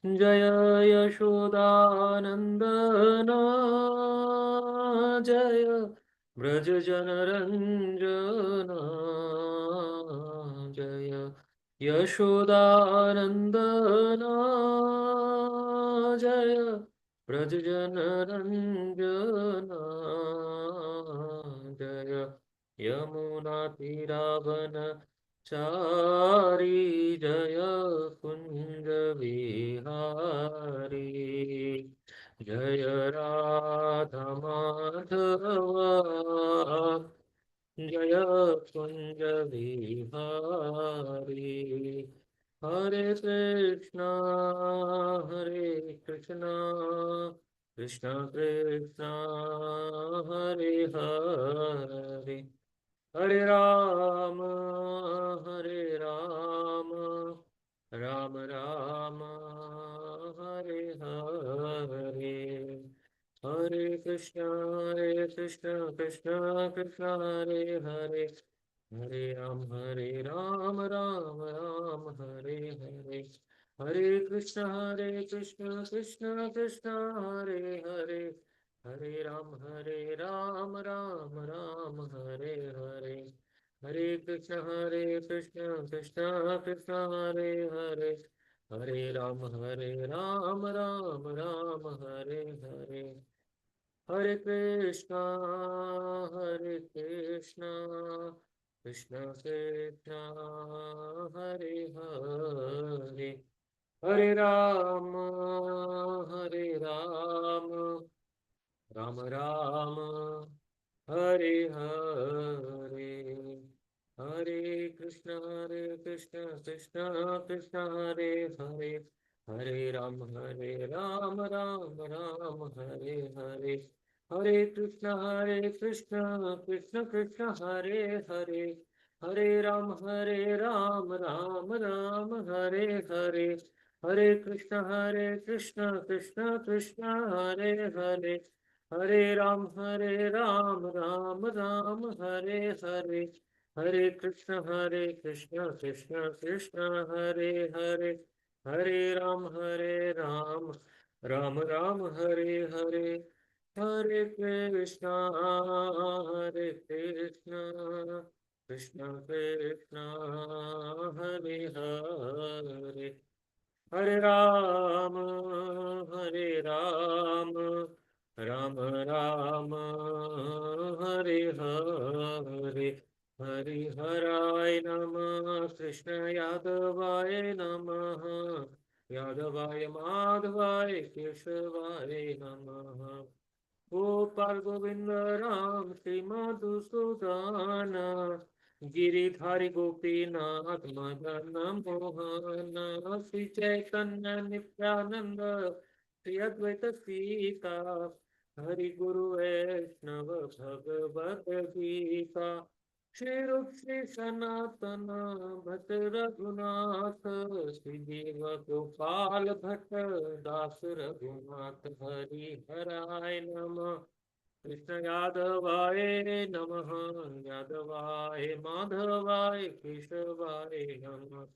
जय यशोदानन्दन जय व्रज जनरञ्जन जय यशोदानन्दन जय व्रज जनरञ्जन जय यमुनातिरावन चारी जय कुंज विहारी जय राधा माधव जय कुंज विहारी हरे कृष्णा कृष्ण कृष्ण हरे हरे हरे राम राम राम हरे हरे हरे कृष्ण कृष्ण कृष्ण हरे हरे हरे राम राम राम हरे हरे हरे कृष्ण कृष्ण कृष्ण हरे हरे हरे राम राम राम हरे हरे हरे कृष्ण कृष्ण कृष्ण हरे हरे हरे राम राम राम हरे हरे हरे कृष्णा कृष्ण कृष्ण हरे हरे हरे राम राम राम हरे हरे हरे कृष्ण कृष्ण कृष्ण हरे हरे हरे राम राम राम हरे हरे हरे कृष्ण कृष्ण कृष्ण हरे हरे हरे राम राम राम हरे हरे हरे कृष्ण कृष्ण कृष्ण हरे हरे हरे राम राम राम हरे हरे हरे कृष्ण कृष्ण हरे हरे हरे राम राम राम हरे हरे हरे कृष्ण कृष्ण कृष्ण हरे हरे हरे राम राम राम हरे हरे हरि हराय नमः कृष्ण यादवाय नमः यादवाय माधवाय केशवाय नमः गोपाल गोविंद राम श्री मधुसूदन गिरिधारी गोपीनाथ मदन मोहन श्री चैतन्य नित्यानंद श्री अद्वैत सीता हरि गुरु वैष्णव भगवत गीता श्री रूप श्री सनातन भट रघुनाथ श्री देव गोपाल भट्ट दास रघुनाथ हरि हराय नमः कृष्ण यादवाय नमः यादवाय माधवाय केशवाय नमः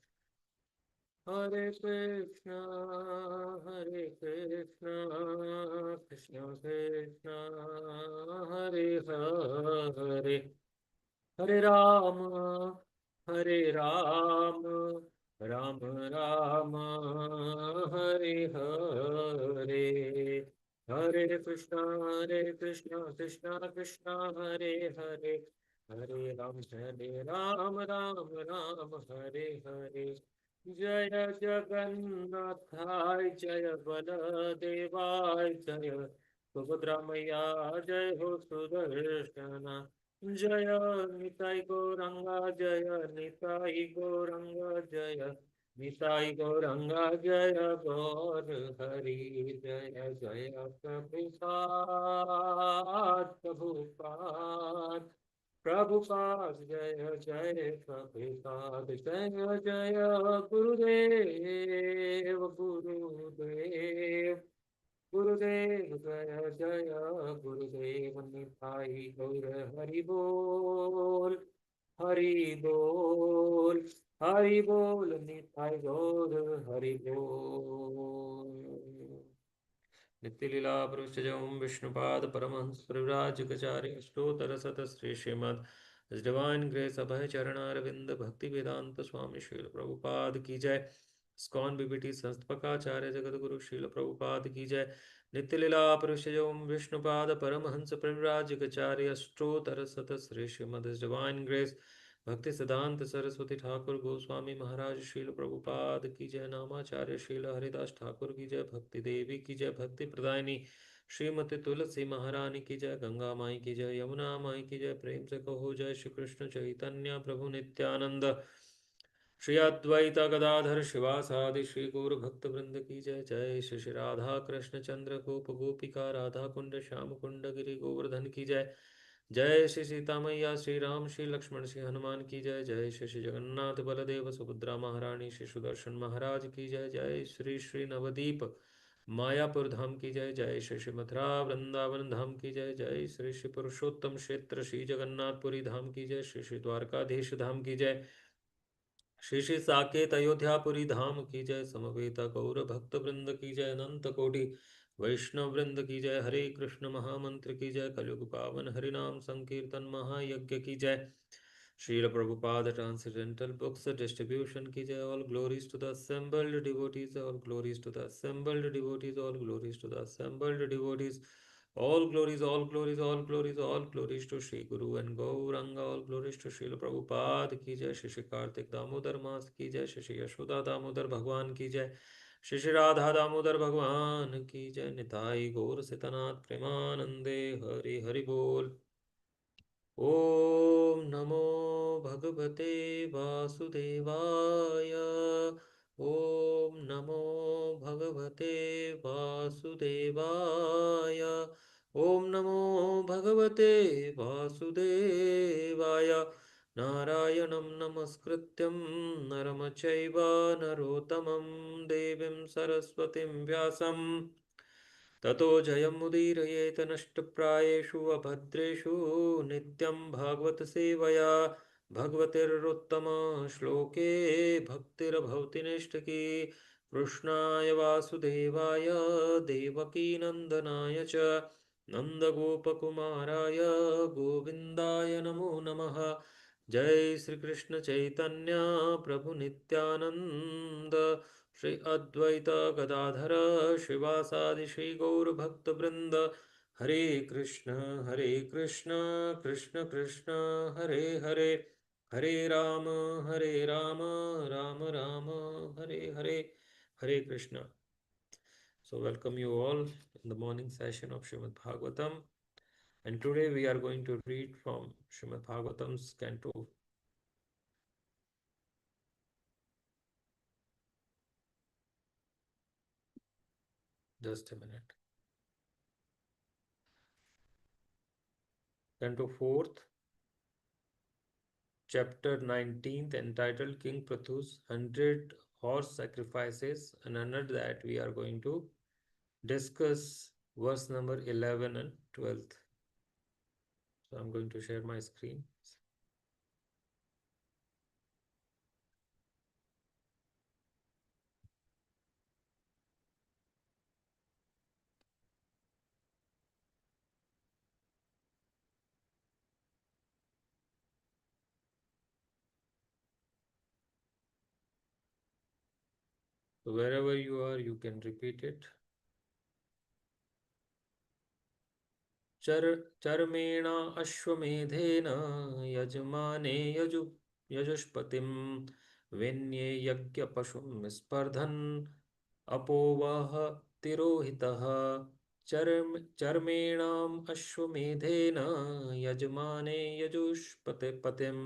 हरे कृष्ण कृष्ण कृष्ण हरे हरे हरे राम राम राम हरे हरे हरे कृष्ण कृष्ण कृष्ण हरे हरे हरे राम राम राम हरे हरे जय जगन्नाथाय जय बलदेवाय जय सुभद्रा मैया जय हो सुदर्शना जय निताई गौरंगा जय निताई गौरंगा जय निताई गौरंगा जय गौर हरि जय जय प्रभुपाद जय जय प्रभुपाद जय जय गुरुदेव गुरुदेव गुरुदेव जय जय गुरुदेव निताई गौर हरि बोल हरि बोल हरि बोल निताई गौर हरि बोल। नित्य लीला पृष्ठजम विष्णुपाद परमहंस परिव्राजकचार्य अष्टोत्तर शत श्री श्रीमद डिवाइन ग्रेस अभय चरणारविंद भक्ति वेदांत स्वामी श्रील प्रभुपाद की जय। स्कॉन बीबीटी संस्थापकाचार्य जगत गुरु श्रील प्रभुपाद की जय। नित्य लीला पृष्ठजम विष्णुपाद परमहंस परिव्राजकचार्य अष्टोत्तर शत श्री श्रीमद डिवाइन ग्रेस भक्ति सिद्धांत सरस्वती ठाकुर गोस्वामी महाराज शील प्रभुपाद की जय। नामाचार्य शील हरिदास ठाकुर की जय। भक्ति देवी की जय। भक्ति प्रदायिनी श्रीमती तुलसी महारानी की जय। गंगा माई की जय। यमुना माई की जय। प्रेम से कहो जय श्री कृष्ण चैतन्य प्रभु नित्यानंद श्री अद्वैत गदाधर शिवासादि श्री गौर भक्त वृंद की जय। जय श्री श्री राधा कृष्ण चंद्र गोप गोपिका राधा कुंड श्याम कुंड गिरि गोवर्धन की जय। जय श्री सीता मैया श्री राम श्री लक्ष्मण श्री हनुमान की जय। जय श्री श्री जगन्नाथ बलदेव सुभद्रा महारानी श्री सुदर्शन महाराज की जय। जय श्री श्री नवदीप मायापुर धाम की जय। जय श्री श्री मथुरा वृंदावन धाम की जय। जय श्री श्री पुरुषोत्तम क्षेत्र श्री जगन्नाथपुरी धाम की जय। श्री श्री द्वारकाधीश धाम की जय। श्री श्री साकेत अयोध्यापुरी धाम की जय। समवेत गौर भक्त वृंद की जय। अनंत कोटि वैष्णव वृंद की जय। हरे कृष्ण महामंत्र की जय। कलयुग पावन हरिनाम संकीर्तन महायज्ञ की जय। Srila Prabhupada transcendental books distribution की जय। All glories to the assembled devotees. All glories to the assembled devotees. All glories to the assembled devotees. All glories, all glories, all glories, all glories to Shri Guru and Gauranga. All glories to Srila Prabhupada की जय। श्री श्री कार्तिक दामोदर मास की जय। श्री श्री यशोदा दामोदर भगवान की जय। श्री श्री राधा दामोदर भगवान की जय। निताई गौर सितनाथ प्रेमानंदे हरि हरि बोल। ॐ नमो भगवते वासुदेवाय। ॐ नमो भगवते वासुदेवाय। ॐ नमो भगवते वासुदेवाय। नारायणं नमस्कृत्यं नरं चैव नरोत्तमं देवीं सरस्वतीं व्यासं ततो जयमुदीरयेत नष्टप्रायेषु अभद्रेषु नित्यं भागवत सेवया भगवतिरुत्तम श्लोके भक्तिर्भवति निष्ठकी। कृष्णाय वासुदेवाय देवकीनन्दनाय च नन्दगोपकुमाराय गोविन्दाय नमो नमः। जय श्री कृष्ण चैतन्य प्रभु नित्यानंद श्री अद्वैत गदाधर शिवासादि श्री गौर भक्त वृंद। हरे कृष्ण कृष्ण कृष्ण हरे हरे हरे राम राम राम हरे हरे। हरे Krishna. So welcome you all in the morning session of Srimad Bhagavatam, and today we are going to read from Srimad Bhagavatam's canto. Just a minute. Canto 4th, chapter 19th, entitled King Prathu's 100 horse sacrifices, and under that we are going to discuss verse number 11 and 12th. So I'm going to share my screen. So wherever you are, you can repeat it. चर्मेण अश्वमेधेन यजमाने यजुष्पतिं वेन्ये यज्ञपशुं स्पर्धन् अपोवः तिरोहितः। चर्मेणाम् अश्वमेधेन यजमाने यजुष्पतिं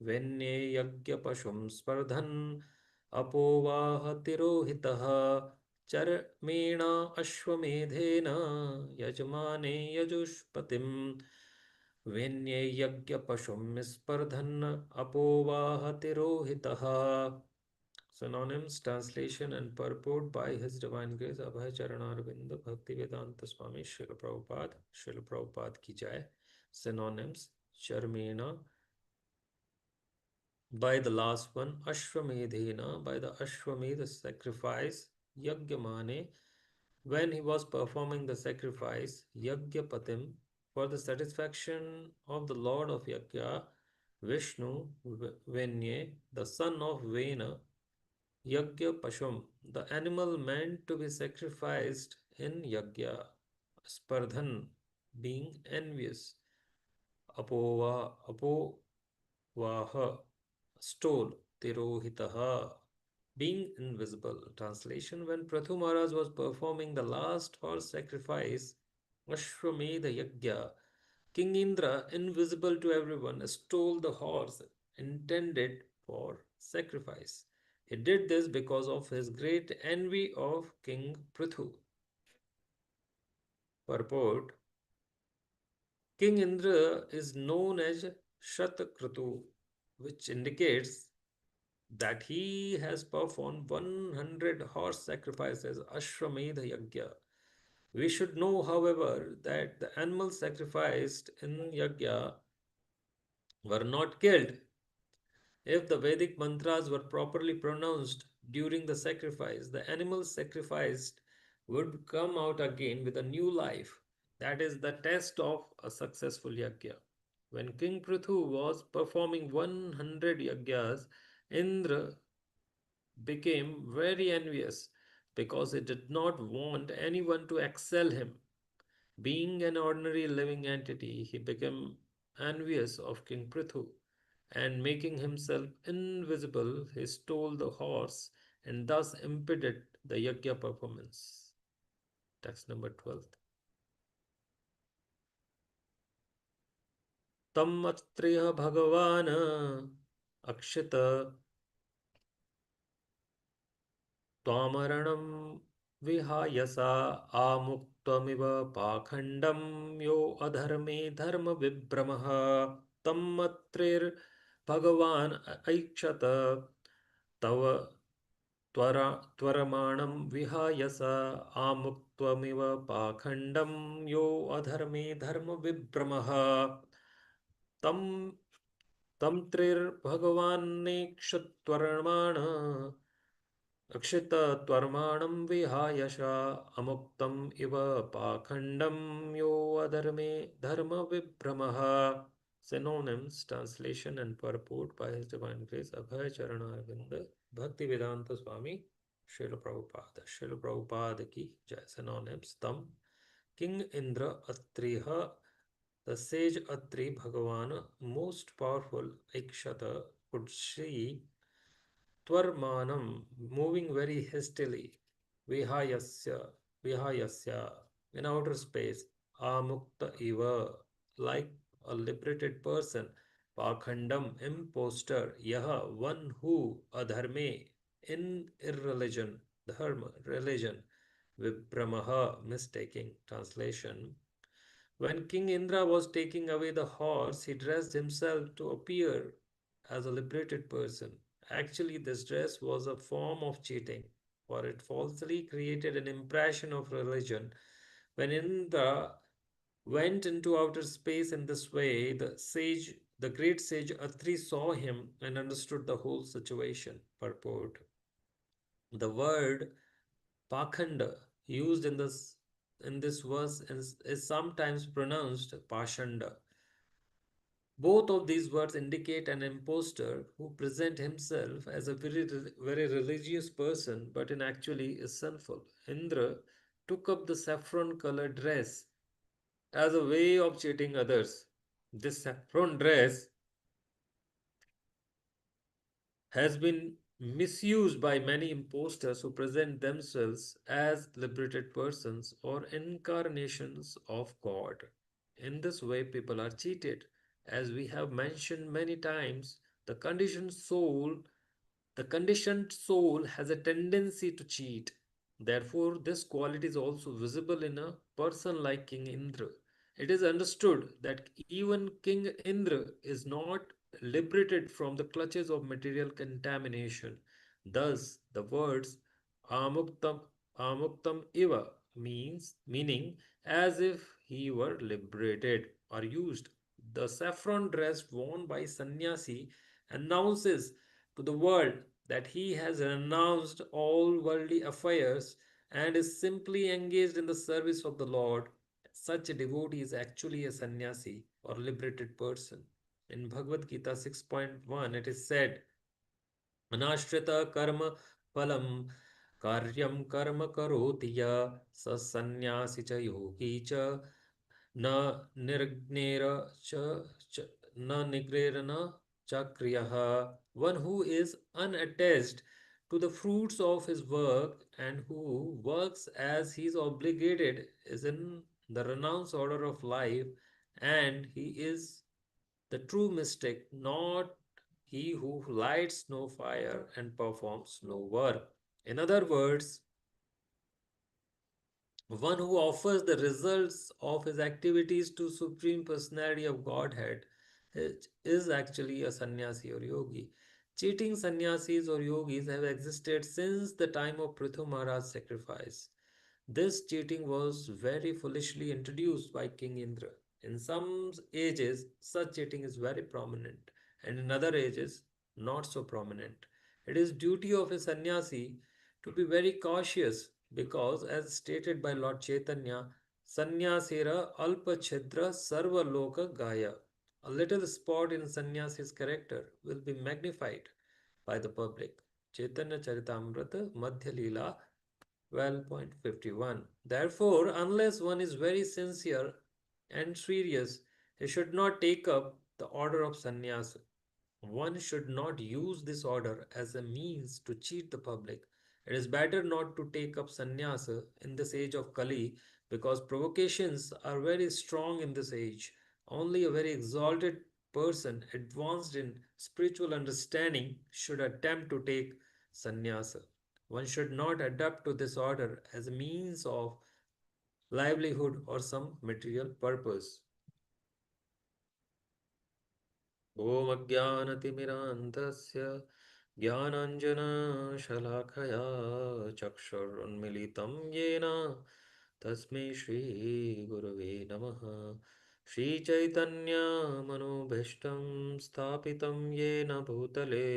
वेन्ये यज्ञपशुं स्पर्धन् अपोवाह तिरोहितः। चर्मेण अश्वमेधेन यजमाने यजुष्पतिं वेन्ये यज्ञपशुं स्पर्धन् अपोवाह तिरोहितः। Synonyms, translation and purport by His Divine Grace Abhay Charanarvind Bhaktivedanta Swami Srila Prabhupada. Srila Prabhupada ki jai. Synonyms: Charmena by the last one, Ashwamedhena, by the Ashwamedha sacrifice, Yagyamane, when he was performing the sacrifice, Yagyapatim, for the satisfaction of the Lord of Yagya, Vishnu, Venye, the son of Vena, Yagya Pashum, the animal meant to be sacrificed in Yagya, Spardhan, being envious, Apova, Apovaha, stole, Tirohitaha, being invisible. Translation: when Prathu Maharaj was performing the last horse sacrifice, Ashwamedha Yagya, King Indra, invisible to everyone, stole the horse intended for sacrifice. He did this because of his great envy of King Prithu. Purport: King Indra is known as Shatakratu, which indicates that he has performed 100 horse sacrifices, Ashwamedha Yagya. We should know, however, that the animals sacrificed in Yagya were not killed. If the Vedic mantras were properly pronounced during the sacrifice, the animals sacrificed would come out again with a new life. That is the test of a successful yagya. When King Prithu was performing 100 yagyas, Indra became very envious because he did not want anyone to excel him. Being an ordinary living entity, he became envious of King Prithu, and making himself invisible, he stole the horse and thus impeded the yajna performance. Text number 12. Tammatriya Bhagavan Akshita त्वामरणं विहायसा आमुक्त्वमिव पाखण्डं यो अधर्मे धर्मविभ्रमः तं मत्रिर्भगवान् ऐक्षत तव त्वरमाणं विहायस आमुक्त्वमिव पाखण्डं यो अधर्मे धर्मविभ्रमः तं तं त्रिर्भगवान्नेक्षत्वरमाण अक्षितत्वर्माणं विहायश अमुक्तम् इव पाखण्डं यो अधर्मे धर्मविभ्रमः. Synonyms, translation and purport by His Divine Grace Abhay Charanarvinda Bhaktivedanta Swami Srila Prabhupada. Srila Prabhupada ki jai. Synonyms: Tam, King Indra Atriha, the sage Atri Bhagavan, most powerful Ikshata, could see Tvarmanam, moving very hastily, Vihayasya, Vihayasya, in outer space, Amukta Eva, like a liberated person, Pakhandam, impostor, Yaha, one who, Adharme, in irreligion, Dharma, religion, Vibramaha, mistaking. Translation: when King Indra was taking away the horse, he dressed himself to appear as a liberated person. Actually, this dress was a form of cheating, for it falsely created an impression of religion. When Indra went into outer space in this way, the great sage Atri saw him and understood the whole situation. Purport: the word Pakhanda used in this verse is sometimes pronounced Pashanda. Both of these words indicate an impostor who presents himself as a very religious person but in actually is sinful. Indra took up the saffron colored dress as a way of cheating others. This saffron dress has been misused by many impostors who present themselves as liberated persons or incarnations of God. In this way, people are cheated. As we have mentioned many times, the conditioned soul has a tendency to cheat. Therefore, this quality is also visible in a person like King Indra. It is understood that even King Indra is not liberated from the clutches of material contamination. Thus, the words Amuktam, Amuktam Iva meaning as if he were liberated are used. The saffron dress worn by sannyasi announces to the world that he has renounced all worldly affairs and is simply engaged in the service of the Lord, such a devotee is actually a sannyasi or liberated person. In Bhagavad Gita 6.1, it is said, अनाश्रित कर्म फलम कार्यम कर्म करोति यः स सन्न्यासी च योगी च न निर्ग्नेर न निग्रेरन च क्रियः. One who is unattached to the fruits of his work and who works as he is obligated is in the renounced order of life, and he is the true mystic, not he who lights no fire and performs no work. In other words, one who offers the results of his activities to Supreme Personality of Godhead is actually a sannyasi or yogi. Cheating sannyasis or yogis have existed since the time of Prithu Maharaj's sacrifice. This cheating was very foolishly introduced by King Indra. In some ages, such cheating is very prominent, and in other ages, not so prominent. It is duty of a sannyasi to be very cautious because, as stated by Lord Chaitanya, sannyasera alpa chhidra sarva loka gaya. A little spot in sannyasi's character will be magnified by the public. Chaitanya Charitamrita Madhya Leela 12.51. Therefore, unless one is very sincere and serious, he should not take up the order of sannyasa. One should not use this order as a means to cheat the public. It is better not to take up sannyasa in this age of Kali because provocations are very strong in this age. Only a very exalted person advanced in spiritual understanding should attempt to take sannyasa. One should not adapt to this order as a means of livelihood or some material purpose. ॐ अज्ञानतिमिरान्धस्य ज्ञानाञ्जनशलाकया चक्षुरुन्मिलितं येन तस्मै श्रीगुरवे नमः. श्रीचैतन्यमनोभीष्टं स्थापितं येन भूतले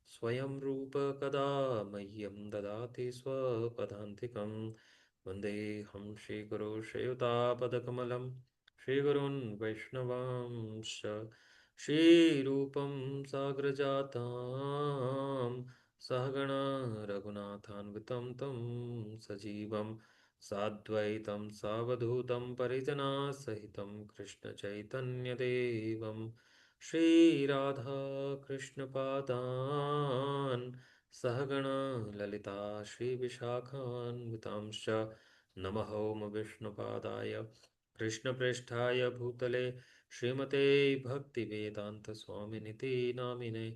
स्वयं रूप कदा मह्यं ददाति स्वपदान्तिकं. वन्देऽहं श्रीगुरो श्रीयुतापदकमलं श्रीगुरून् वैष्णवांश्च श्रीरूपं साग्रजातां सहगणा रघुनाथान्वितं तं सजीवं साद्वैतं सावधूतं परिजनासहितं कृष्णचैतन्यदेवं श्रीराधाकृष्णपादान् सहगणा ललिता श्रीविशाखान्वितांश्च. नमः ॐ विष्णुपादाय कृष्णप्रेष्ठाय भूतले श्रीमते भक्तिवेदान्तस्वामिनिति नामिने.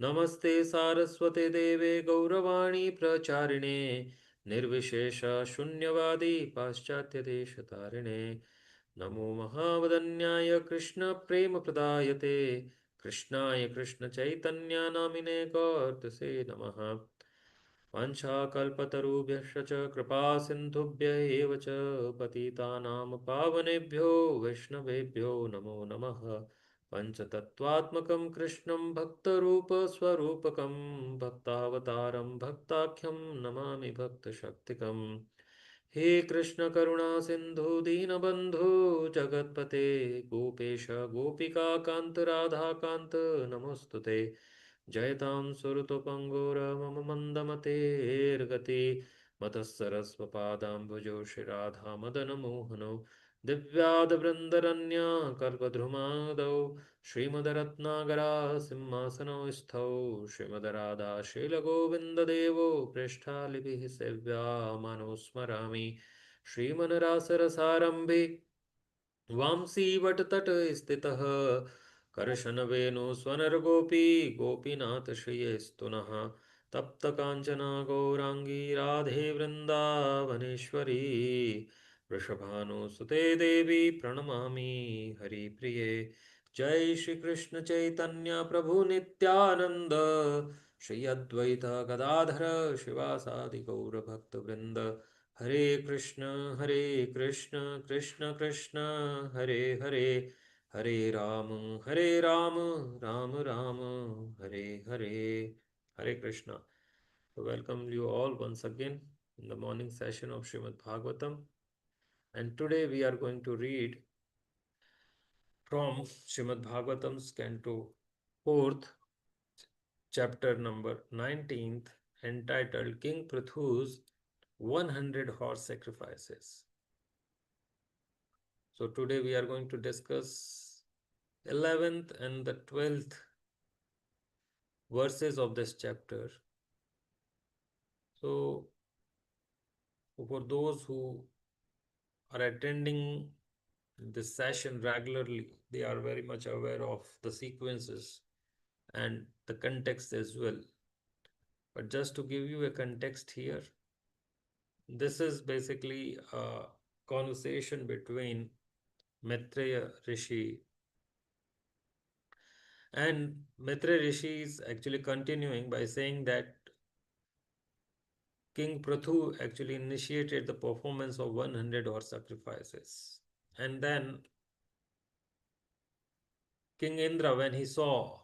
नमस्ते सारस्वते देवे गौरवाणी प्रचारिणे निर्विशेष शून्यवादी पाश्चात्यदेशतारिणे. नमो महावदन्याय कृष्ण प्रेम प्रदायते कृष्णाय कृष्ण चैतन्य नामिने कौर्तसे नमः. वाञ्छाकल्पतरुभ्यश्च च कृपा सिन्धुभ्य एव च पतितानां पावनेभ्यो वैष्णवेभ्यो नमो नमः. पञ्चतत्त्वात्मकं कृष्णं भक्तरूपस्वरूपकं भक्तावतारं भक्ताख्यं नमामि भक्तशक्तिकम्. हे कृष्ण करुणा सिन्धु दीनबन्धु जगत्पते गोपेश गोपिकान्त राधाकान्त नमोऽस्तुते. जयतां सुरतोपङ्गोरमम मन्दमतेर्गति मतः सरस्वपादाम्बुजो श्रीराधामदनमोहनो दिव्यादवृन्दरन्या कल्पद्रुमादौ श्रीमदरत्नागरा सिंहासनौ स्थौ श्रीमदराधा शीलगोविन्ददेवो पृष्ठालिभिः सेव्या मानो स्मरामि श्रीमनरासरसारम्भे वांसी वटतट स्थितः करशनवेणुस्वनरगोपी गोपीनाथ श्रियस्तु नः. तप्तकाञ्चना गौराङ्गी राधे वृन्दावनेश्वरी वृषभानुसुते देवी प्रणमामि हरिप्रिये. जय श्री कृष्ण चैतन्य प्रभु नित्यानंद श्री अद्वैत गदाधर शिवासादि गौर भक्त वृंद. हरे Krishna Krishna Krishna Hare Hare Hare Ram, Hare Ram, Ram Ram, Hare Hare, Hare Krishna. So welcome you all once again in the morning session of Srimad Bhagavatam. And today we are going to read from Srimad Bhagavatam's Canto 4th, chapter number 19th, entitled King Prithu's 100 Horse Sacrifices. So today we are going to discuss 11th and the 12th verses of this chapter. So for those who are attending this session regularly, they are very much aware of the sequences and the context as well. But just to give you a context here, this is basically a conversation between Maitreya Rishi, and Maitreya Rishi is actually continuing by saying that King Prathu actually initiated the performance of 100 horse sacrifices. And then King Indra, when he saw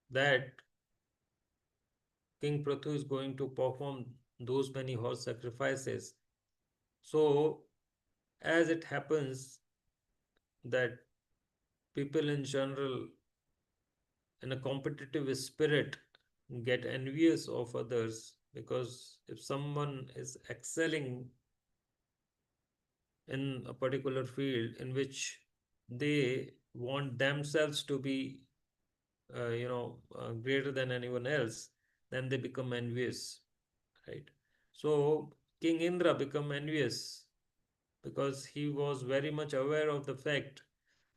that King Prathu is going to perform those many horse sacrifices, so as it happens that people in general in a competitive spirit get envious of others, because if someone is excelling in a particular field in which they want themselves to be greater than anyone else, then they become envious, right? So King Indra become envious because he was very much aware of the fact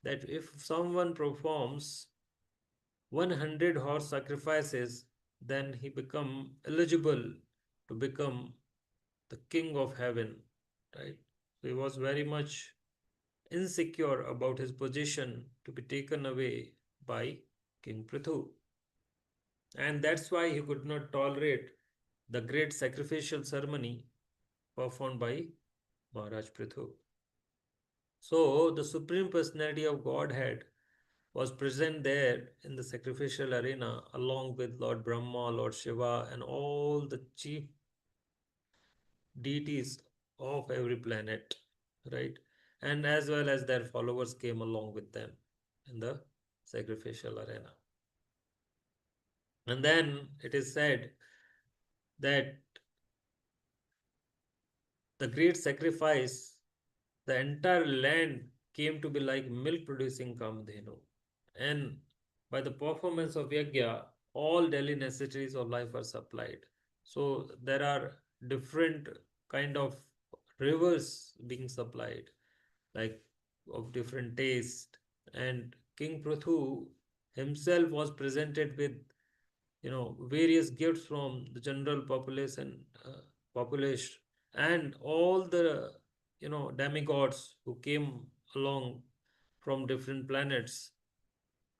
that if someone performs 100 horse sacrifices, then he become eligible to become the king of heaven, right? So he was very much insecure about his position to be taken away by King Prithu. And that's why he could not tolerate the great sacrificial ceremony performed by Maharaj Prithu. So the Supreme Personality of Godhead was present there in the sacrificial arena along with Lord Brahma, Lord Shiva, and all the chief deities of every planet, right? And as well as their followers came along with them in the sacrificial arena. And then it is said that the great sacrifice, the entire land came to be like milk producing Kamdhenu. And by the performance of Yajna, all daily necessities of life are supplied. So there are different kind of rivers being supplied, like of different taste. And King Prithu himself was presented with various gifts from the general population, and all the demigods who came along from different planets.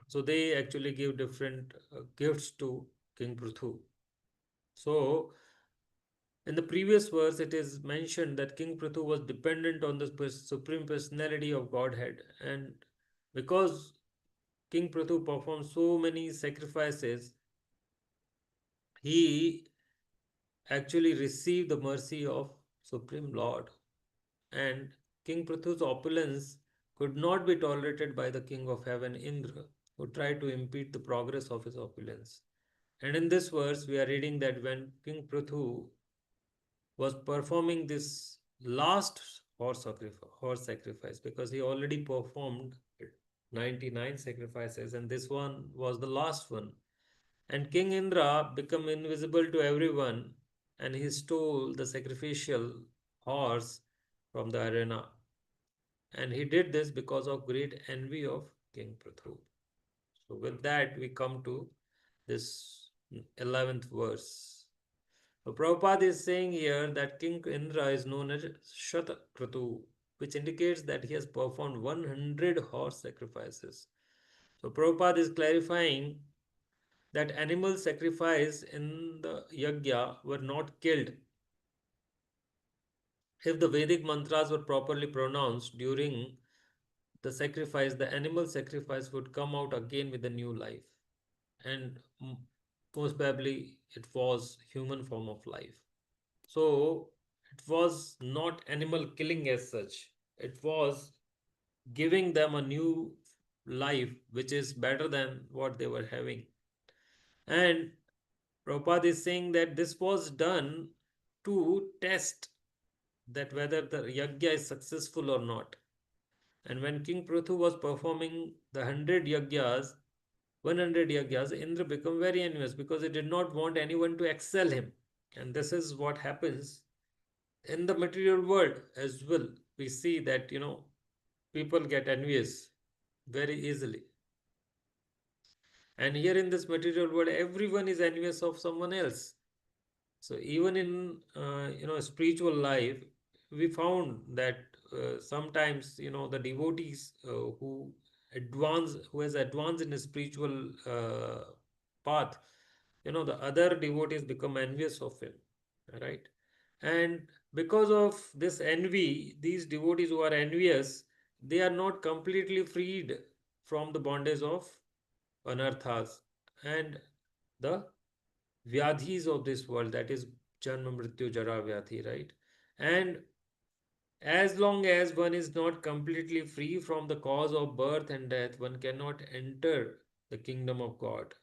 So they actually give different gifts to King Prithu. So in the previous verse, it is mentioned that King Prithu was dependent on the Supreme Personality of Godhead, and because King Prithu performed so many sacrifices, he actually received the mercy of Supreme Lord. And King Prithu's opulence could not be tolerated by the King of Heaven, Indra, who tried to impede the progress of his opulence. And in this verse, we are reading that when King Prithu was performing this last horse sacrifice, because he already performed 99 sacrifices and this one was the last one. And King Indra became invisible to everyone, and he stole the sacrificial horse from the arena. And he did this because of great envy of King Prithu. So with that, we come to this 11th verse. So Prabhupada is saying here that King Indra is known as Shatakratu, which indicates that he has performed 100 horse sacrifices. So Prabhupada is clarifying that animal sacrifice in the yajna were not killed if the Vedic mantras were properly pronounced during the sacrifice, the animal sacrifice, would come out again with a new life. And most probably it was human form of life. So it was not animal killing as such. It was giving them a new life which is better than what they were having. And Prabhupada is saying that this was done to test that whether the yajna is successful or not. And when King Prithu was performing the 100 yajnas, Indra became very envious because he did not want anyone to excel him. And this is what happens in the material world as well. We see that, people get envious very easily. And here in this material world, everyone is envious of someone else. So even in spiritual life, we found that sometimes the devotees who has advanced in a spiritual path, the other devotees become envious of him, right? And because of this envy, these devotees who are envious, they are not completely freed from the bondage of anarthas and the vyadhis of this world, that is janma mrityu jara vyadhi, right? And as long as one is not completely free from the cause of birth and death, one cannot enter the kingdom of God,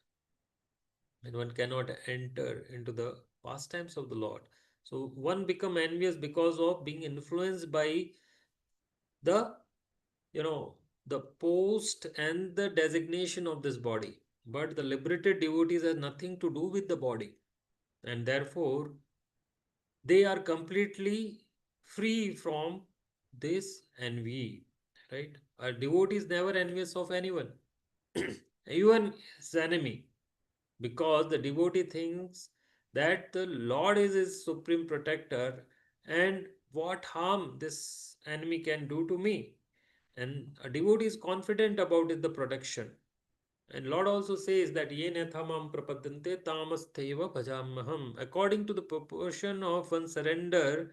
and one cannot enter into the pastimes of the Lord. So one become envious because of being influenced by the you know the post and the designation of this body. But the liberated devotees has nothing to do with the body, and therefore they are completely free from this envy, right? A devotee is never envious of anyone, even his enemy, because the devotee thinks that the Lord is his supreme protector, and what harm this enemy can do to me. And a devotee is confident about the protection. And Lord also says that ye nethamam prapadante tamastheva bhajamaham. According to the proportion of one surrender,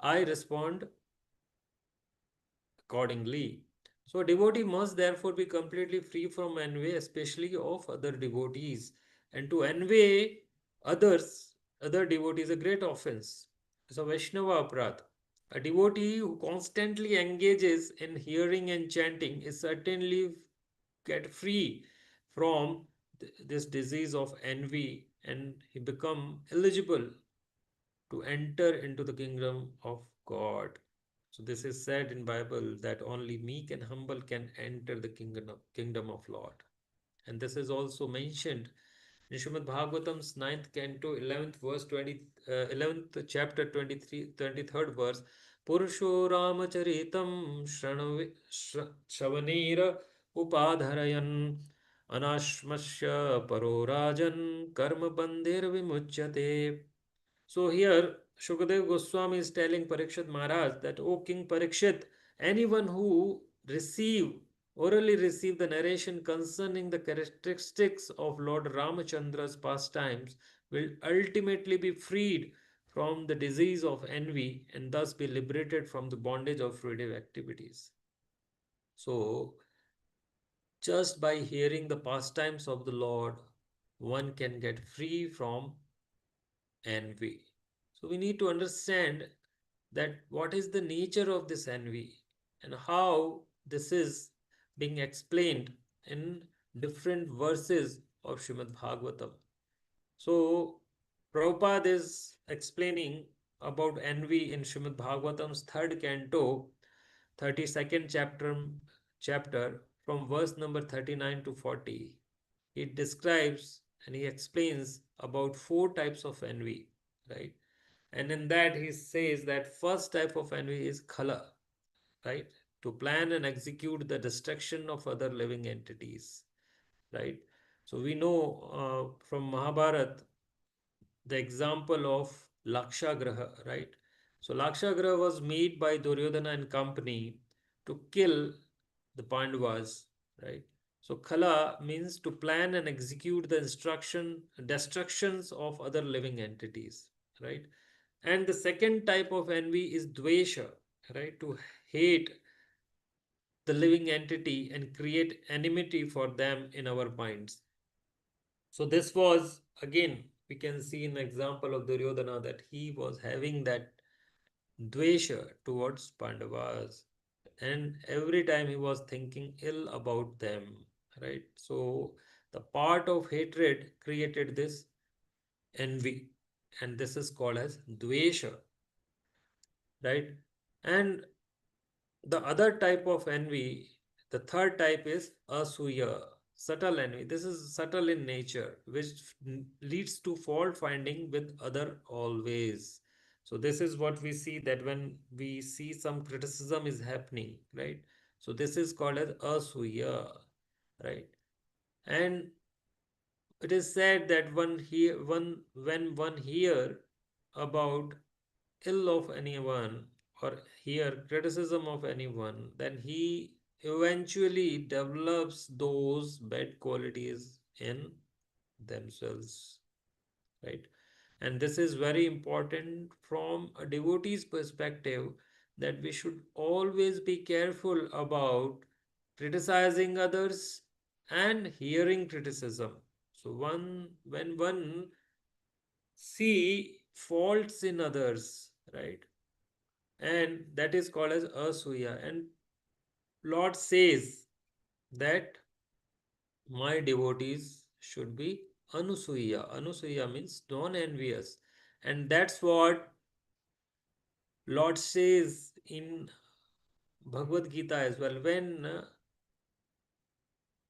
I respond accordingly. So a devotee must therefore be completely free from envy, especially of other devotees. And to envy others, other devotees, is a great offense. It's a Vaishnava aparadh. A devotee who constantly engages in hearing and chanting is certainly get free from this disease of envy, and he become eligible to enter into the kingdom of God. So this is said in Bible that only meek and humble can enter the kingdom of Lord. And this is also mentioned in Srimad Bhagavatam's 9th canto, 11th verse 11th chapter 23rd verse. Purusho Ramacharitam Shravanira Upadharayan Anashmasya Parorajan Karma Bandhir Vimuchyate. So here Shukadev Goswami is telling Parikshit Maharaj that, O King Parikshit, anyone who orally receive the narration concerning the characteristics of Lord Ramachandra's pastimes will ultimately be freed from the disease of envy and thus be liberated from the bondage of fruitive activities. So, just by hearing the pastimes of the Lord, one can get free from envy. So we need to understand that what is the nature of this envy and how this is being explained in different verses of Srimad Bhagavatam. So Prabhupada is explaining about envy in Srimad Bhagavatam's third canto, 32nd chapter from verse number 39 to 40. He describes and he explains about four types of envy, right? And in that he says that first type of envy is khala, right? To plan and execute the destruction of other living entities, right? So we know from Mahabharata the example of Lakshagraha, right? So Lakshagraha was made by Duryodhana and company to kill the Pandavas, right? So Khala means to plan and execute the destructions of other living entities, right? And the second type of envy is Dvesha, right? To hate the living entity and create enmity for them in our minds. So this was again, we can see an example of Duryodhana, that he was having that dvesha towards Pandavas, and every time he was thinking ill about them, right? So the part of hatred created this envy, and this is called as dvesha, right? And the other type of envy, the third type is asuya, subtle envy. This is subtle in nature, which leads to fault finding with other always. So this is what we see, that when we see some criticism is happening, right? So this is called as asuya, right? And it is said that when one hear about ill of anyone or hear criticism of anyone, then he eventually develops those bad qualities in themselves, right? And this is very important from a devotee's perspective, that we should always be careful about criticizing others and hearing criticism. So when one see faults in others, right? And that is called as asuya. And Lord says that my devotees should be anusuya. Anusuya means non-envious. And that's what Lord says in Bhagavad Gita as well. When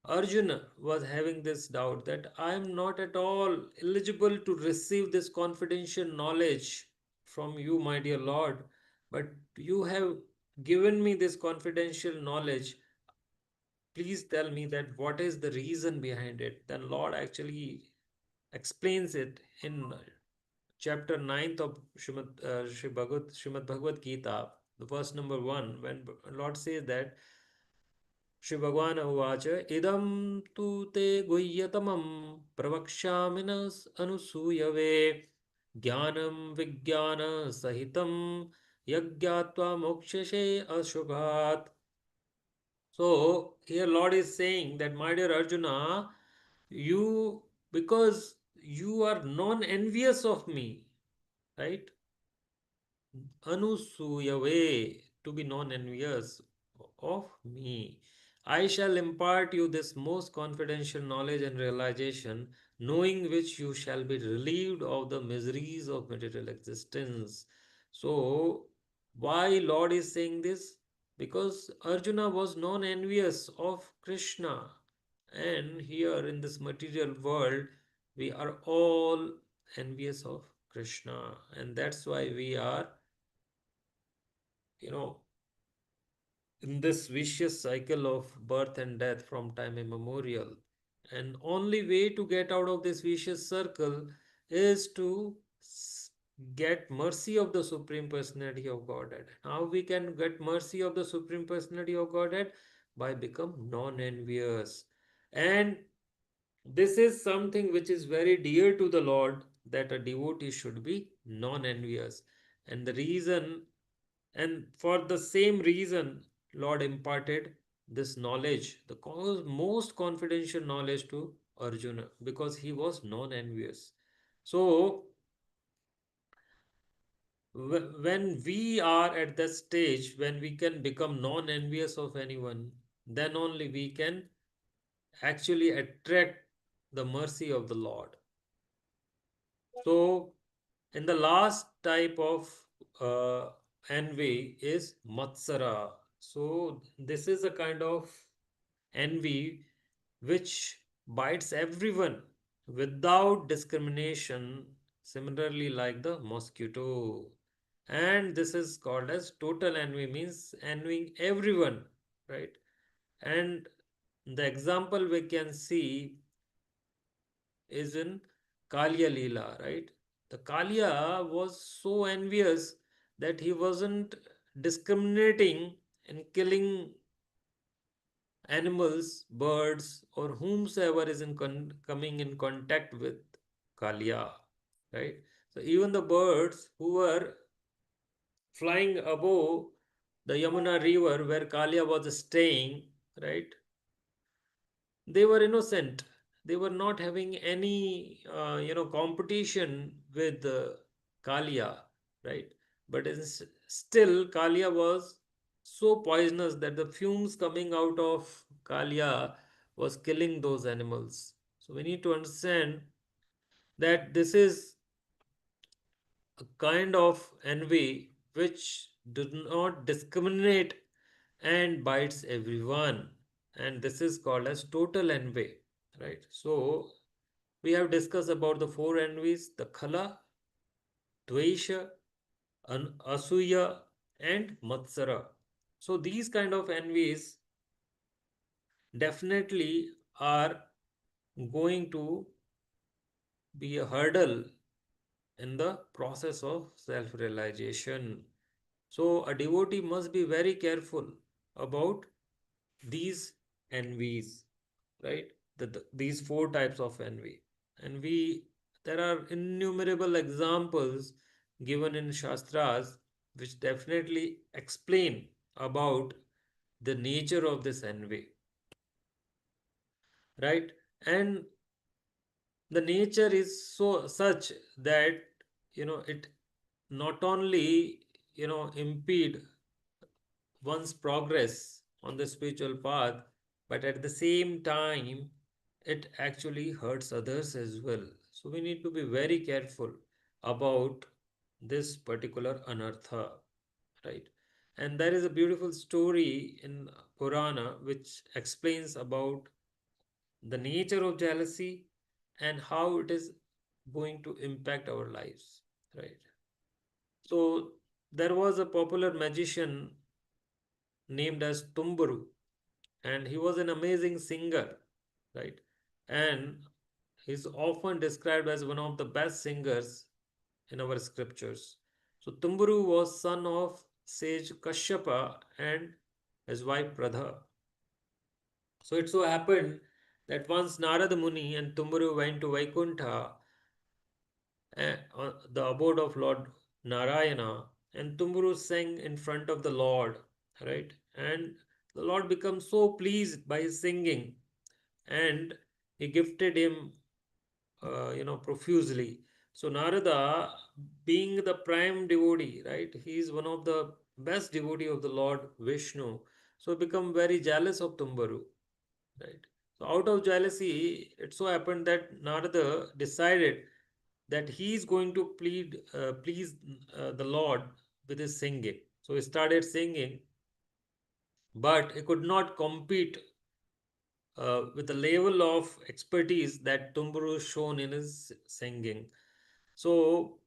Arjuna was having this doubt that I am not at all eligible to receive this confidential knowledge from you, my dear Lord, but you have given me this confidential knowledge. Please tell me that what is the reason behind it. Then Lord actually explains it in chapter 9th of Srimad Bhagavad Gita, the verse number 1, when Lord says that Shri Bhagavan उवाच इदं तु ते गुह्यतमं प्रवक्ष्यामि न अनुसूयवे ज्ञानं विज्ञानसहितं यज्ञात्वा मोक्षसे अशुभात्. So here Lord is saying that, my dear Arjuna, you, because you are non-envious of me, right? Anusuyave, to be non-envious of me. I shall impart you this most confidential knowledge and realization, knowing which you shall be relieved of the miseries of material existence. So, why Lord is saying this? Because Arjuna was non-envious of Krishna. And here in this material world, we are all envious of Krishna. And that's why we are, you know, in this vicious cycle of birth and death from time immemorial. And only way to get out of this vicious circle is to get mercy of the Supreme Personality of Godhead. How we can get mercy of the Supreme Personality of Godhead? By become non-envious. And this is something which is very dear to the Lord, that a devotee should be non-envious. And the reason, and for the same reason, Lord imparted this knowledge, the most confidential knowledge to Arjuna, because he was non-envious. So, when we are at that stage, when we can become non-envious of anyone, then only we can actually attract the mercy of the Lord. So, in the last type of envy is Matsara. So, this is a kind of envy which bites everyone without discrimination, similarly, like the mosquito. And this is called as total envy, means envying everyone, right? And the example we can see is in Kalya Leela, right? The Kalya was so envious that he wasn't discriminating in killing animals, birds, or whomsoever is coming in contact with Kalya, right? So even the birds who were flying above the Yamuna river where Kalia was staying, right? They were innocent. They were not having any, competition with Kalia, right? But still, Kalia was so poisonous that the fumes coming out of Kalia was killing those animals. So we need to understand that this is a kind of envy which does not discriminate and bites everyone, and this is called as total envy, right? So we have discussed about the four envies: the khala, dvesha, asuya, and matsara. So these kind of envies definitely are going to be a hurdle in the process of self realization. So, a devotee must be very careful about these envies, right? These four types of envy. And there are innumerable examples given in Shastras which definitely explain about the nature of this envy, right? And the nature is so such that it not only impede one's progress on the spiritual path, but at the same time it actually hurts others as well. So we need to be very careful about this particular anartha, right? And there is a beautiful story in Purana which explains about the nature of jealousy and how it is going to impact our lives, right? So there was a popular magician named as Tumburu, and he was an amazing singer, right? And he's often described as one of the best singers in our scriptures. So Tumburu was son of sage Kashyapa and his wife Pradha. So it so happened that once Narada Muni and Tumburu went to Vaikuntha, the abode of Lord Narayana, and Tumburu sang in front of the Lord, right? And the Lord becomes so pleased by his singing, and he gifted him, profusely. So Narada, being the prime devotee, right? He is one of the best devotee of the Lord Vishnu. So become very jealous of Tumburu, right? So out of jealousy, it so happened that Narada decided that he is going to please the Lord with his singing. So he started singing, but he could not compete with the level of expertise that Tumburu shown in his singing. So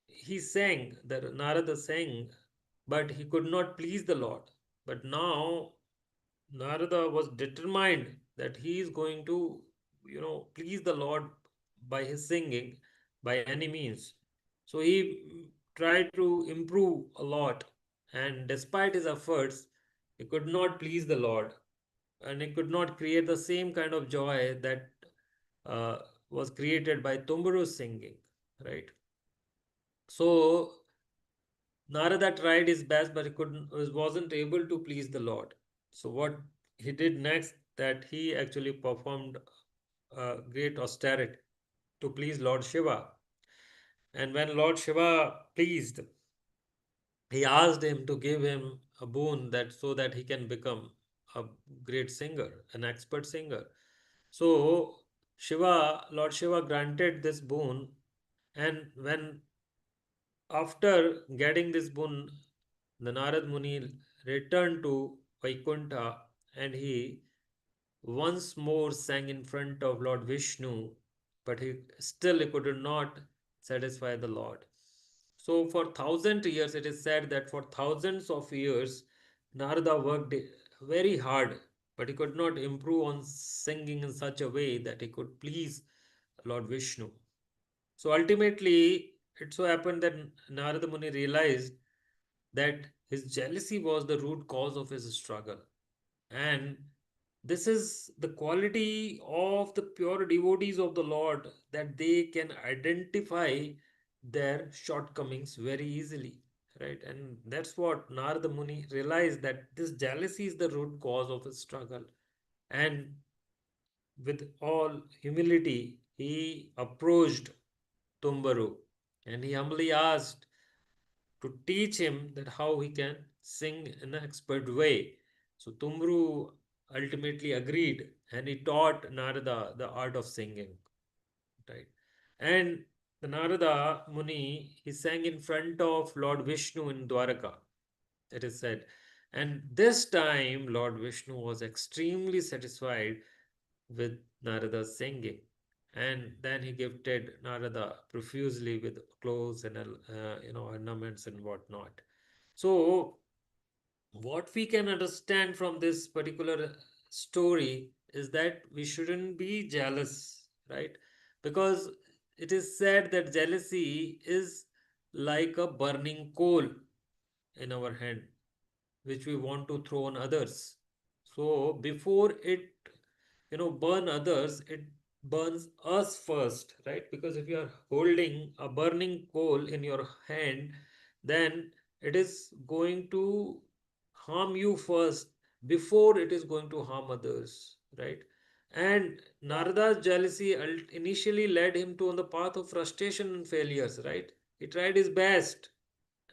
he sang, that Narada sang, but he could not please the Lord. But now Narada was determined that he is going to, please the Lord by his singing by any means. So he tried to improve a lot, and despite his efforts, he could not please the Lord, and he could not create the same kind of joy that uh, was created by Tumburu's singing, right? So Narada tried his best, but he wasn't able to please the Lord. So what he did next, that he actually performed great austerity to please Lord Shiva. And when Lord Shiva pleased, he asked him to give him a boon that so that he can become a great singer, an expert singer. So Lord Shiva granted this boon, and when after getting this boon, the Narad Muni returned to Vaikuntha, and he once more sang in front of Lord Vishnu, but he could not satisfy the Lord. So for 1,000 years, it is said that for thousands of years, Narada worked very hard, but he could not improve on singing in such a way that he could please Lord Vishnu. So ultimately, it so happened that Narada Muni realized that his jealousy was the root cause of his struggle. And this is the quality of the pure devotees of the Lord, that they can identify their shortcomings very easily, right? And that's what Narada Muni realized, that this jealousy is the root cause of his struggle. And with all humility, he approached Tumbaru and he humbly asked to teach him that how he can sing in an expert way. So Tumbaru ultimately agreed and he taught Narada the art of singing, right? And the Narada Muni, he sang in front of Lord Vishnu in Dwaraka, it is said. And this time, Lord Vishnu was extremely satisfied with Narada's singing. And then he gifted Narada profusely with clothes and ornaments and whatnot. So, what we can understand from this particular story is that we shouldn't be jealous, right? Because it is said that jealousy is like a burning coal in our hand, which we want to throw on others. So before it, burn others, it burns us first, right? Because if you are holding a burning coal in your hand, then it is going to harm you first before it is going to harm others, right? And Narada's jealousy initially led him to on the path of frustration and failures, right? He tried his best,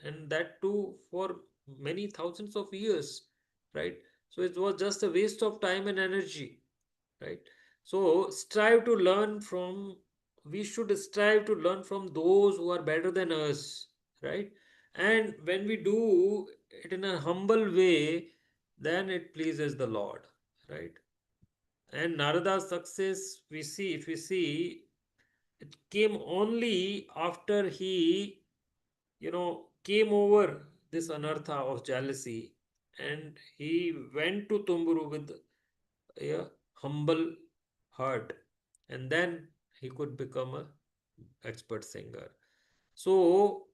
and that too for many thousands of years, right? So it was just a waste of time and energy, right? So we should strive to learn from those who are better than us, right? And when we do it in a humble way, then it pleases the Lord, right? And Narada's success, we see if we see, it came only after he came over this anartha of jealousy, and he went to Tumburu with a humble heart, and then he could become a expert singer. So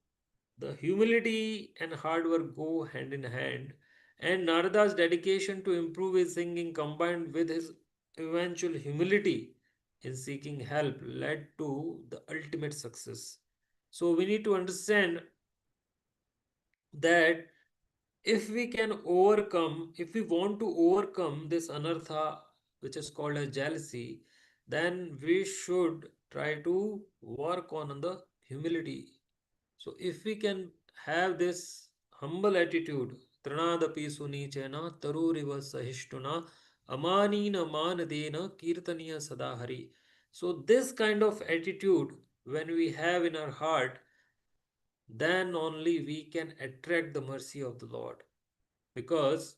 the humility and hard work go hand in hand, and Narada's dedication to improve his singing combined with his eventual humility in seeking help led to the ultimate success. So we need to understand that if we want to overcome this anartha, which is called as jealousy, then we should try to work on the humility. So if we can have this humble attitude, Tranadapi sunichena taruriva sahishtuna amanina manadena kirtaniya sadahari. So this kind of attitude, when we have in our heart, then only we can attract the mercy of the Lord. Because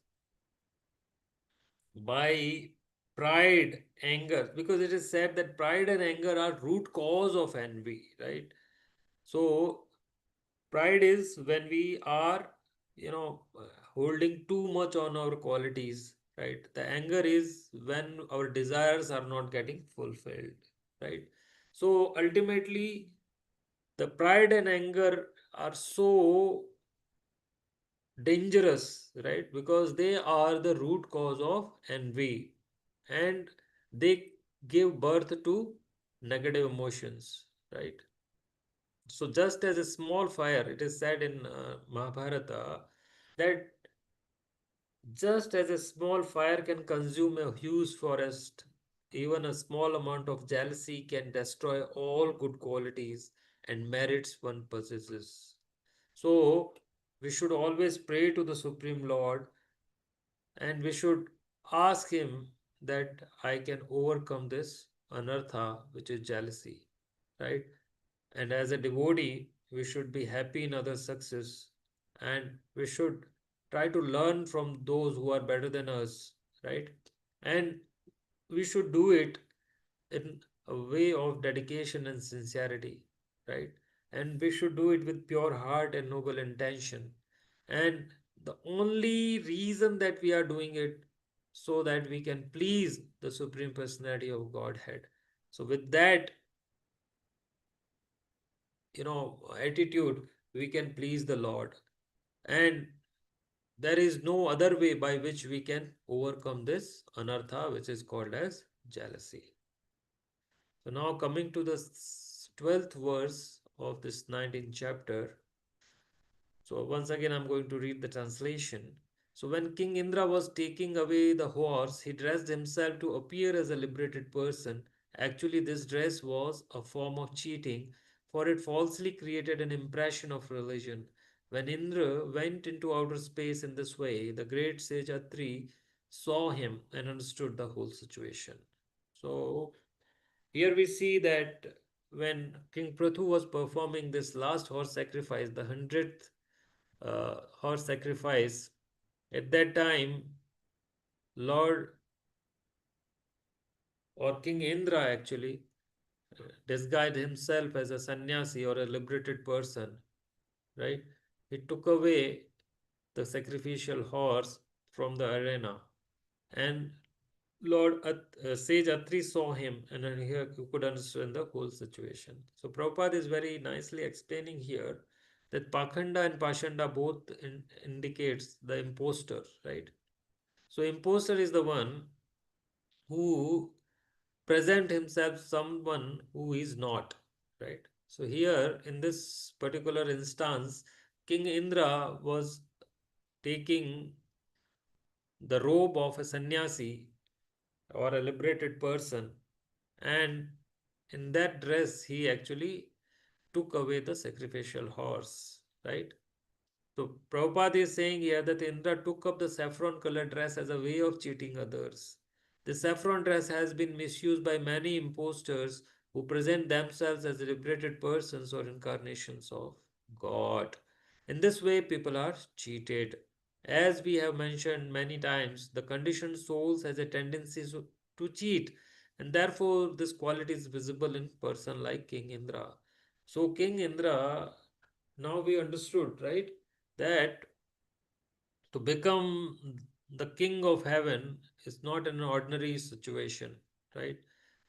by pride, anger, because it is said that pride and anger are root cause of envy, right? So pride is when we are, holding too much on our qualities, right? The anger is when our desires are not getting fulfilled, right? So ultimately, the pride and anger are so dangerous, right? Because they are the root cause of envy, and they give birth to negative emotions, right? So, just as a small fire, it is said in Mahabharata that just as a small fire can consume a huge forest, even a small amount of jealousy can destroy all good qualities and merits one possesses. So, we should always pray to the Supreme Lord, and we should ask Him that I can overcome this anartha, which is jealousy, right? And as a devotee, we should be happy in others' success, and we should try to learn from those who are better than us, right? And we should do it in a way of dedication and sincerity, right? And we should do it with pure heart and noble intention. And the only reason that we are doing it, so that we can please the Supreme Personality of Godhead. So, with that, attitude, we can please the Lord. And there is no other way by which we can overcome this anartha, which is called as jealousy. So now coming to the 12th verse of this 19th chapter. So once again, I'm going to read the translation. So when King Indra was taking away the horse, he dressed himself to appear as a liberated person. Actually, this dress was a form of cheating, for it falsely created an impression of religion. When Indra went into outer space in this way, the great sage Atri saw him and understood the whole situation. So here we see that when King Prathu was performing this last horse sacrifice, the 100th horse sacrifice, at that time, Lord or King Indra actually disguised himself as a sannyasi or a liberated person, right? He took away the sacrificial horse from the arena, and Sage Atri saw him, and then here you could understand the whole situation. So Prabhupada is very nicely explaining here that Pakhanda and Pashanda both indicates the impostor, right? So impostor is the one who present himself someone who is not, right? So here in this particular instance, King Indra was taking the robe of a sannyasi or a liberated person, and in that dress he actually took away the sacrificial horse, right? So Prabhupada is saying here that Indra took up the saffron colored dress as a way of cheating others. The saffron dress has been misused by many impostors who present themselves as liberated persons or incarnations of God. In this way, people are cheated. As we have mentioned many times, the conditioned souls has a tendency to cheat, and therefore this quality is visible in person like King Indra. So King Indra, now we understood, right, that to become the king of heaven is not an ordinary situation, right?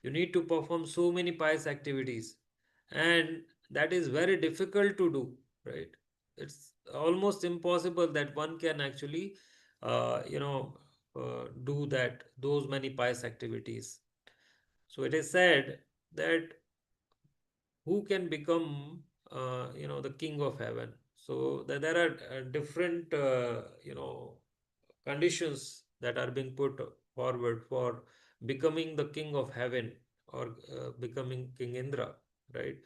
You need to perform so many pious activities, and that is very difficult to do, right? It's almost impossible that one can actually, do that, those many pious activities. So it is said that who can become the king of heaven. So there are different conditions that are being put forward for becoming the king of heaven or becoming King Indra, right?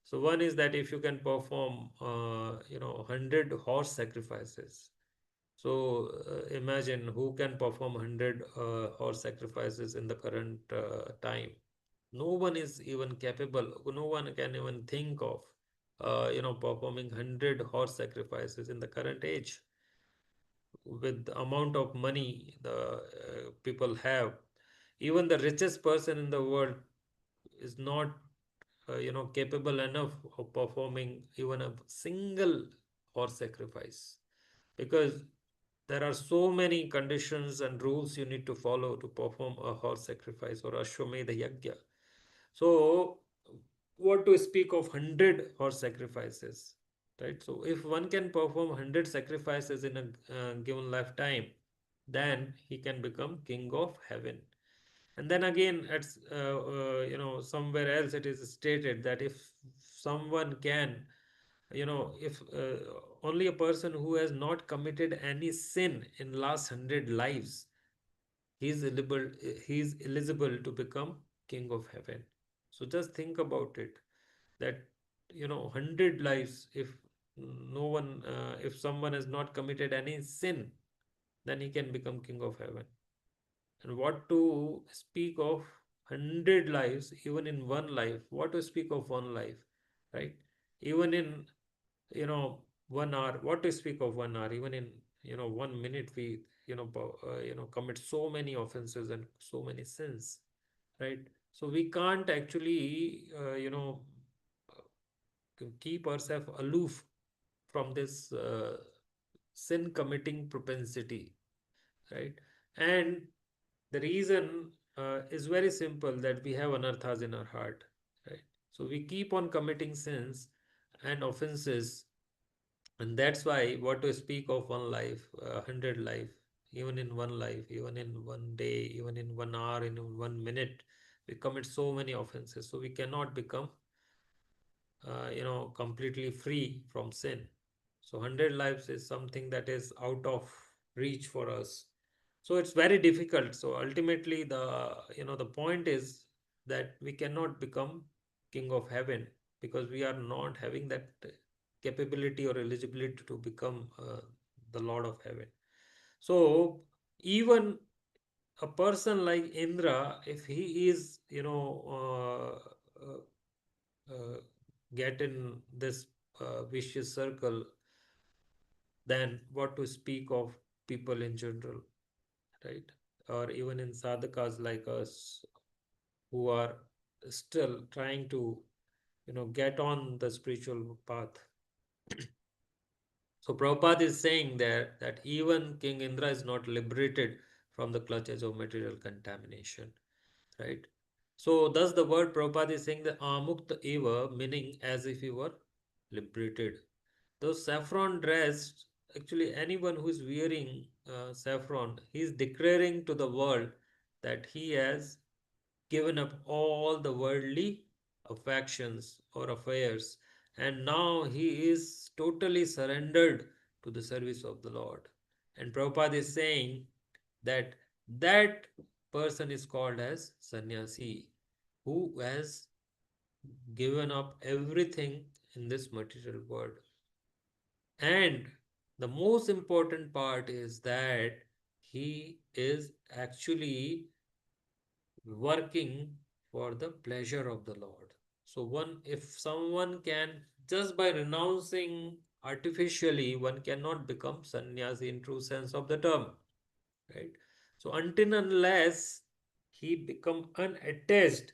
So one is that if you can perform 100 horse sacrifices. So imagine who can perform 100 horse sacrifices in the current time. No one is even capable, no one can even think of performing 100 horse sacrifices in the current age with the amount of money the people have. Even the richest person in the world is not capable enough of performing even a single horse sacrifice, because there are so many conditions and rules you need to follow to perform a horse sacrifice or Ashwamedha Yagya. So, what to speak of 100 horse sacrifices, right? So, if one can perform 100 sacrifices in a given lifetime, then he can become king of heaven. And then again, at somewhere else it is stated that if someone can, if only a person who has not committed any sin in last 100 lives, he is eligible to become king of heaven. So just think about it, that 100 lives, if no one if someone has not committed any sin, then he can become king of heaven. And what to speak of 100 lives, even in one life? What to speak of one life, right? Even in 1 hour, what to speak of 1 hour? Even in 1 minute, we commit so many offenses and so many sins, right? So we can't actually keep ourselves aloof from this sin committing propensity, right? And the reason is very simple, that we have anarthas in our heart, right? So we keep on committing sins and offenses, and that's why what to speak of one life, 100 life, even in one life, even in one day, even in 1 hour, in 1 minute, we commit so many offenses. So we cannot become, completely free from sin. So 100 lives is something that is out of reach for us. So it's very difficult. So ultimately the point is that we cannot become king of heaven because we are not having that capability or eligibility to become the Lord of heaven. So even a person like Indra, if he is, get in this vicious circle, then what to speak of people in general, right? Or even in sadhakas like us who are still trying to, get on the spiritual path. So Prabhupada is saying there that even King Indra is not liberated from the clutches of material contamination, right? So thus the word Prabhupada is saying the amukta eva, meaning as if he were liberated. Those saffron dress, actually anyone who is wearing saffron, he is declaring to the world that he has given up all the worldly affections or affairs, and now he is totally surrendered to the service of the Lord. And Prabhupada is saying that that person is called as sannyasi, who has given up everything in this material world. And the most important part is that he is actually working for the pleasure of the Lord. So if someone can, just by renouncing artificially, one cannot become sannyasi in true sense of the term, right? So until unless he become unattached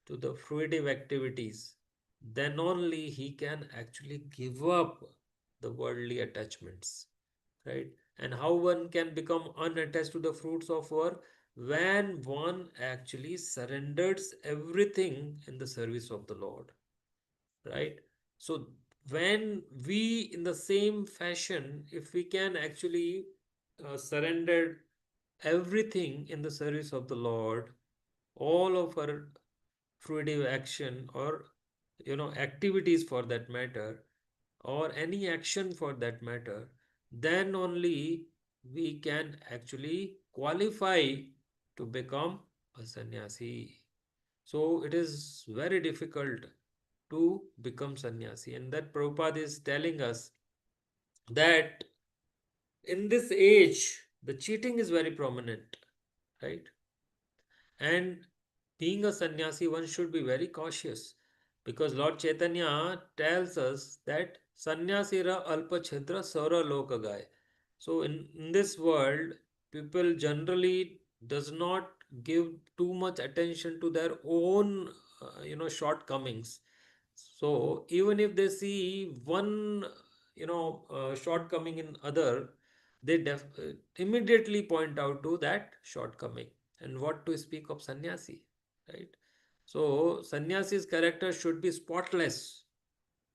to the fruitive activities, then only he can actually give up the worldly attachments, right? And how one can become unattached to the fruits of work? When one actually surrenders everything in the service of the Lord, right? So when we, in the same fashion, if we can actually surrender everything in the service of the Lord, all of our fruitive action or activities for that matter, or any action for that matter, then only we can actually qualify to become a sannyasi. So it is very difficult to become sannyasi, and that Prabhupada is telling us that in this age the cheating is very prominent, right? And being a sannyasi, one should be very cautious because Lord Chaitanya tells us that sannyasira alpa chhidra saura lokagaya. So in this world, people generally does not give too much attention to their own shortcomings. So even if they see one shortcoming in other, they immediately point out to that shortcoming. And what to speak of sannyasi, right? So sannyasi's character should be spotless,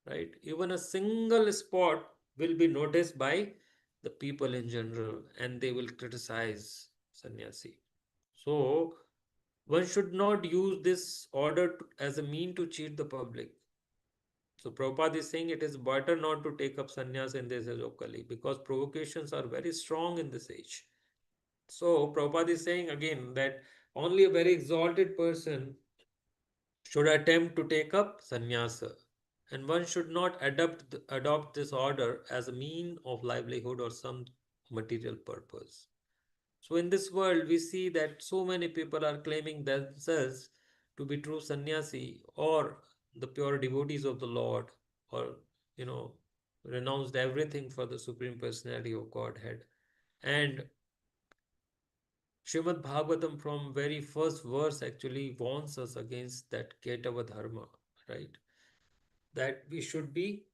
right? Even a single spot will be noticed by the people in general and they will criticize sannyasi. So one should not use this order as a mean to cheat the public. So Prabhupada is saying it is better not to take up sannyas in this age of Kali because provocations are very strong in this age. So Prabhupada is saying again that only a very exalted person should attempt to take up sannyasa, and one should not adopt this order as a mean of livelihood or some material purpose. So in this world, we see that so many people are claiming themselves to be true sannyasi or the pure devotees of the Lord, or you know renounced everything for the Supreme Personality of Godhead. And Srimad Bhagavatam from very first verse actually warns us against that Ketava Dharma, right? That we should be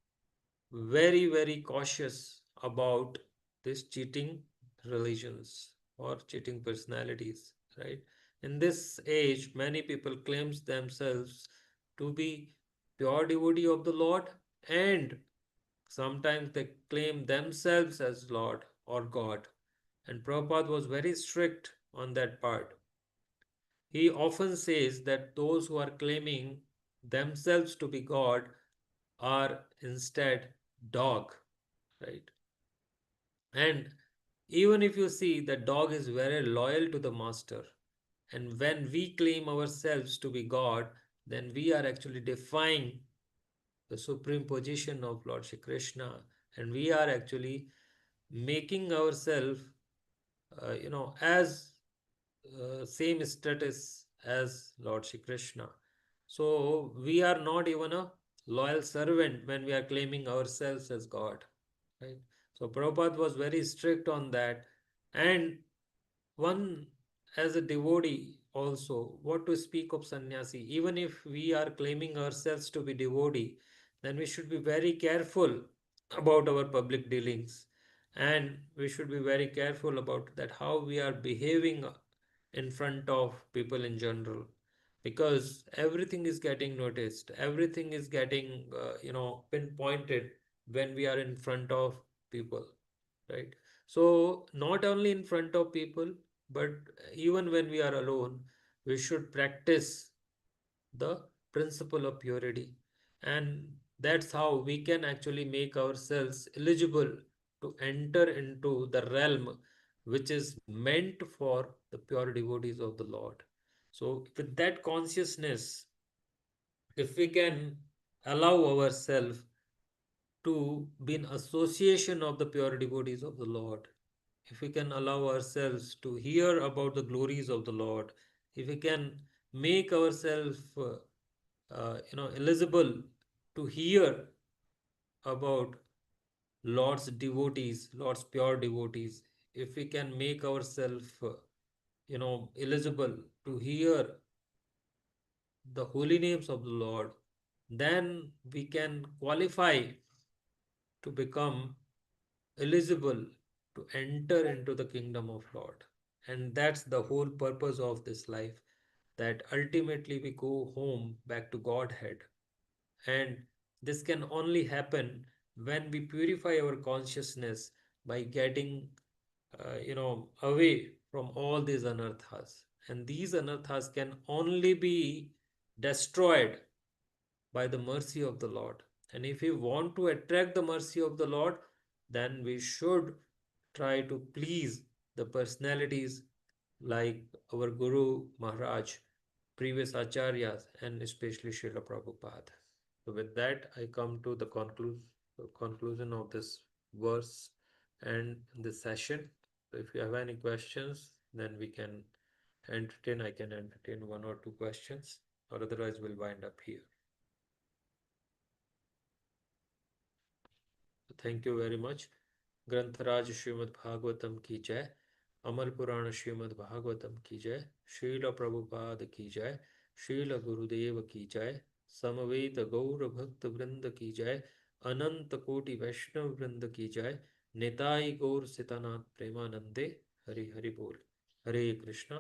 very, very cautious about this cheating religions or cheating personalities, right? In this age, many people claims themselves to be pure devotee of the Lord, and sometimes they claim themselves as Lord or God. And Prabhupada was very strict on that part. He often says that those who are claiming themselves to be God are instead dog, right? And even if you see, the dog is very loyal to the master. And when we claim ourselves to be God, then we are actually defying the supreme position of Lord Shri Krishna. And we are actually making ourselves, as same status as Lord Shri Krishna. So we are not even a loyal servant when we are claiming ourselves as God, right? So Prabhupada was very strict on that. And one, as a devotee also, what to speak of sannyasi? Even if we are claiming ourselves to be devotee, then we should be very careful about our public dealings, and we should be very careful about that how we are behaving in front of people in general, because everything is getting noticed, everything is getting pinpointed when we are in front of people, right? So not only in front of people, but even when we are alone, we should practice the principle of purity. And that's how we can actually make ourselves eligible to enter into the realm which is meant for the pure devotees of the Lord. So, with that consciousness, if we can allow ourselves to be in association of the pure devotees of the Lord, if we can allow ourselves to hear about the glories of the Lord, if we can make ourselves, eligible to hear about Lord's devotees, Lord's pure devotees, if we can make ourselves, eligible to hear the holy names of the Lord, then we can qualify to become eligible to enter into the kingdom of Lord. And that's the whole purpose of this life, that ultimately we go home back to Godhead. And this can only happen when we purify our consciousness by getting, away from all these anarthas. And these anarthas can only be destroyed by the mercy of the Lord. And if we want to attract the mercy of the Lord, then we should try to please the personalities like our Guru Maharaj, previous acharyas, and especially Srila Prabhupada. So, with that, I come to the conclusion of this verse and this session. So, if you have any questions, then we can entertain. I can entertain one or two questions, or otherwise, we'll wind up here. Thank you very much. ग्रंथराज Shrimad Bhagavatam की जय, अमर पुराण श्रीमद् भागवतम की जय, श्रील प्रभुपाद की जय, श्रील गुरुदेव की जय, समवेत गौर भक्त वृंद की जय, अनंत कोटि वैष्णव वृंद की जय, निताई गौर सितानाथ प्रेमानंदे। हरि हरि बोल। हरे कृष्णा।